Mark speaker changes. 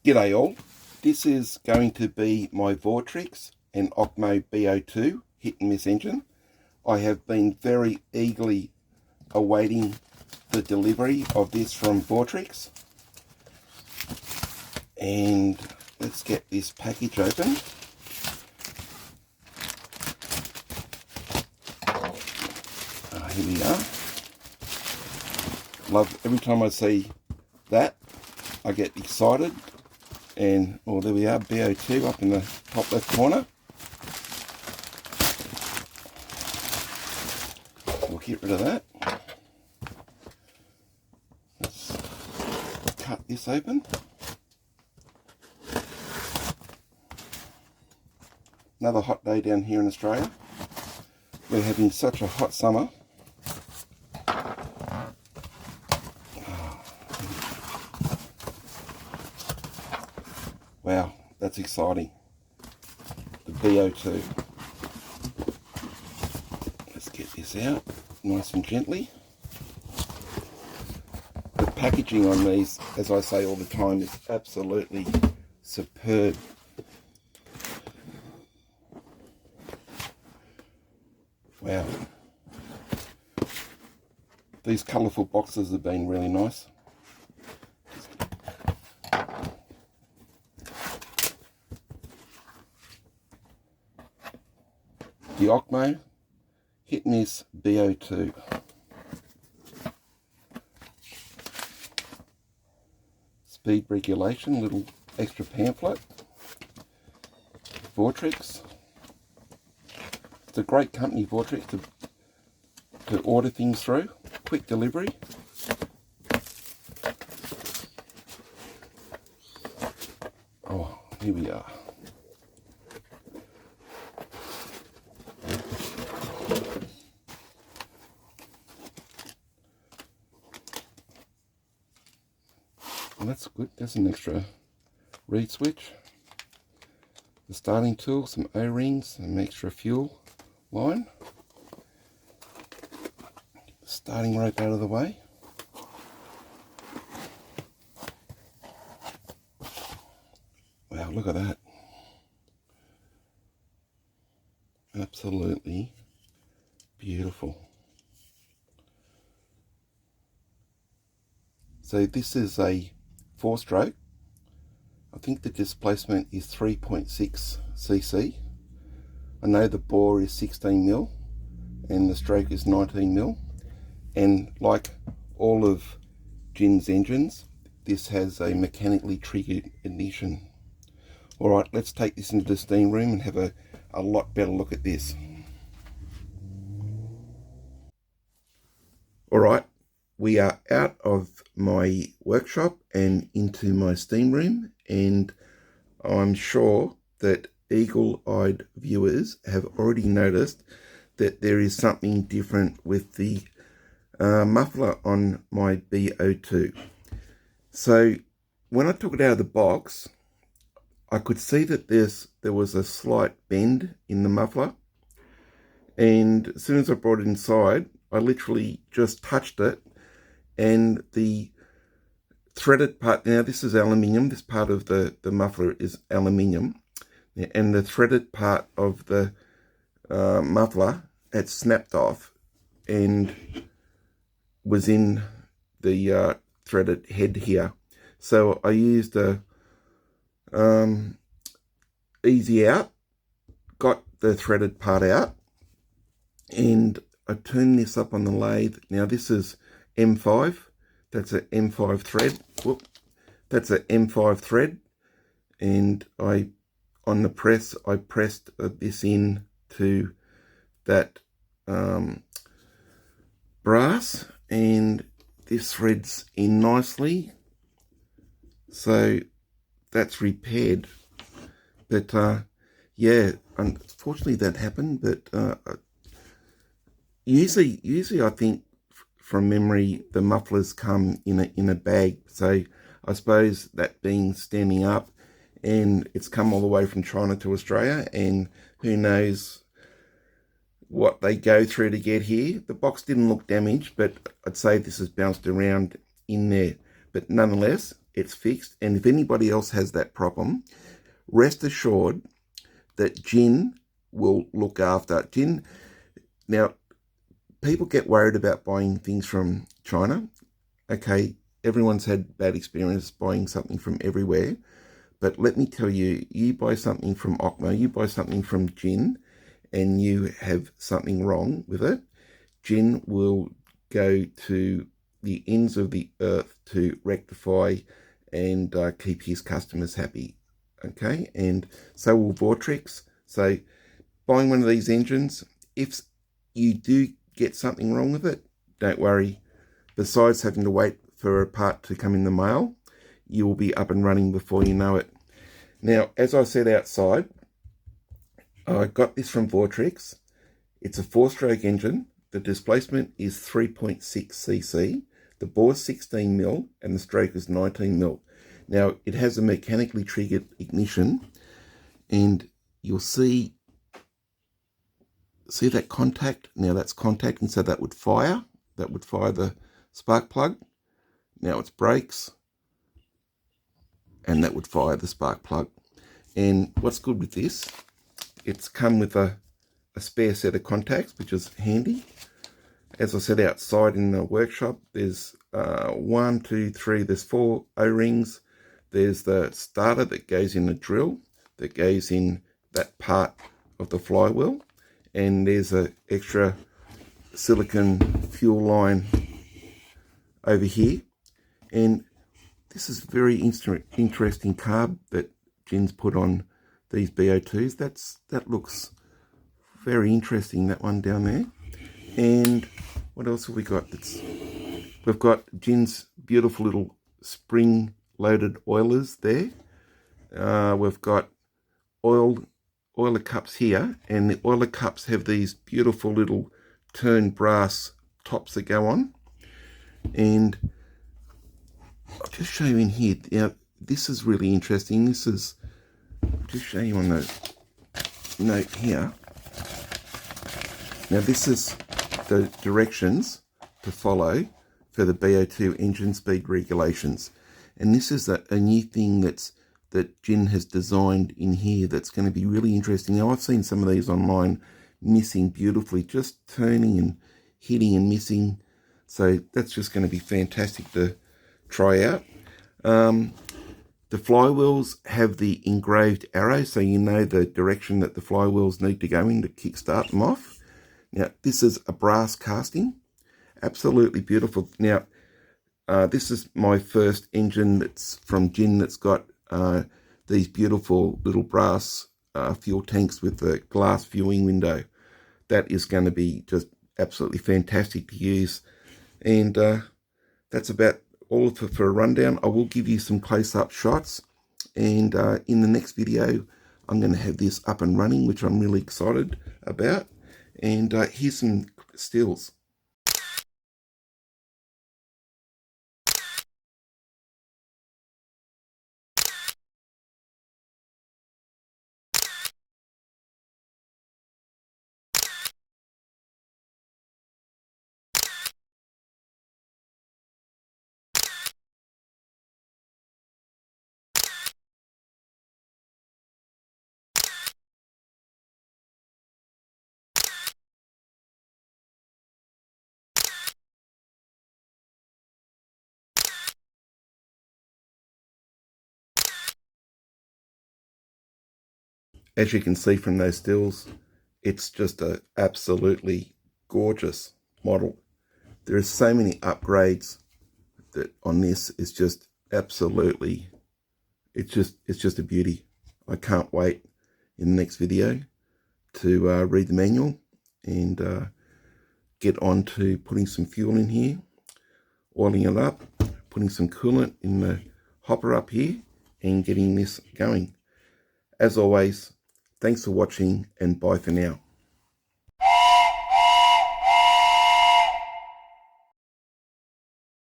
Speaker 1: G'day all, this is going to be my VORTRIXE and OKMO B02 hit and miss engine. I have been very eagerly awaiting the delivery of this from VORTRIXE. And let's get this package open. Here we are. Love every time I see that, I get excited. And, well, there we are, B02 up in the top left corner. We'll get rid of that. Let's cut this open. Another hot day down here in Australia. We're having such a hot summer. Wow, that's exciting. The B02. Let's get this out nice and gently. The packaging on these, as I say all the time, is absolutely superb. Wow. These colourful boxes have been really nice. The OKMO hit and miss B02. Speed regulation, little extra pamphlet. VORTRIXE. It's a great company, VORTRIXE, to order things through. Quick delivery. Oh, here we are. Well, that's good. That's an extra reed switch. The starting tool, some O-rings, some extra fuel line. The starting rope out of the way. Wow, look at that. Absolutely beautiful. So this is a 4-stroke. I think the displacement is 3.6 cc. I know the bore is 16mm and the stroke is 19mm. And like all of Jin's engines, this has a mechanically triggered ignition. Alright, let's take this into the steam room and have a lot better look at this. Alright, we are out of my workshop and into my steam room, and I'm sure that eagle-eyed viewers have already noticed that there is something different with the muffler on my B02. So when I took it out of the box, I could see that there was a slight bend in the muffler, and as soon as I brought it inside, I literally just touched it, and the threaded part, now this is aluminium, this part of the muffler is aluminium, and the threaded part of the muffler had snapped off and was in the threaded head here. So I used a easy out, got the threaded part out, and I turned this up on the lathe. Now this is M5, that's an M5 thread. Whoop, that's an M5 thread, and on the press I pressed this in to that brass, and this threads in nicely. So that's repaired. But yeah, unfortunately that happened. But usually I think from memory the mufflers come in a bag. So I suppose that being standing up, and it's come all the way from China to Australia, and who knows what they go through to get here. The box didn't look damaged, but I'd say this has bounced around in there. But nonetheless, it's fixed. And if anybody else has that problem, rest assured that Jin will look after Jin. Now, people get worried about buying things from China. Okay, everyone's had bad experience buying something from everywhere. But let me tell you, you buy something from Okmo, you buy something from Jin, and you have something wrong with it, Jin will go to the ends of the earth to rectify and keep his customers happy. Okay, and so will VORTRIXE. So buying one of these engines, if you do get something wrong with it, don't worry. Besides having to wait for a part to come in the mail, you will be up and running before you know it. Now, as I said outside, I got this from VORTRIXE. It's a 4-stroke engine. The displacement is 3.6 cc. The bore is 16 mil and the stroke is 19 mil. Now, it has a mechanically triggered ignition, and you'll see that contact? Now that's contact, and so that would fire. That would fire the spark plug. Now it's brakes, and that would fire the spark plug. And what's good with this, it's come with a spare set of contacts, which is handy. As I said, outside in the workshop, there's 1, 2, 3, there's 4 O-rings. There's the starter that goes in the drill, that goes in that part of the flywheel. And there's an extra silicon fuel line over here. And this is very interesting carb that Jin's put on these BO2s. That looks very interesting, that one down there. And what else have we got? We've got Jin's beautiful little spring-loaded oilers there. We've got oiler cups here, and the oiler cups have these beautiful little turned brass tops that go on. And I'll just show you in here. Now, this is really interesting. This is, I'll just show you on the note here. Now, this is the directions to follow for the BO2 engine speed regulations. And this is a new thing that Jin has designed in here that's going to be really interesting. Now, I've seen some of these online missing beautifully, just turning and hitting and missing. So that's just going to be fantastic to try out. The flywheels have the engraved arrow, so you know the direction that the flywheels need to go in to kickstart them off. Now, this is a brass casting. Absolutely beautiful. Now, this is my first engine that's from Jin that's got these beautiful little brass fuel tanks with the glass viewing window. That is going to be just absolutely fantastic to use. And that's about all for a rundown. I will give you some close-up shots, and in the next video I'm going to have this up and running, which I'm really excited about. And here's some stills. As you can see from those stills, it's just a absolutely gorgeous model. There are so many upgrades that on this is just absolutely, it's just a beauty. I can't wait in the next video to read the manual and get on to putting some fuel in here, oiling it up, putting some coolant in the hopper up here, and getting this going. As always, thanks for watching, and bye for now.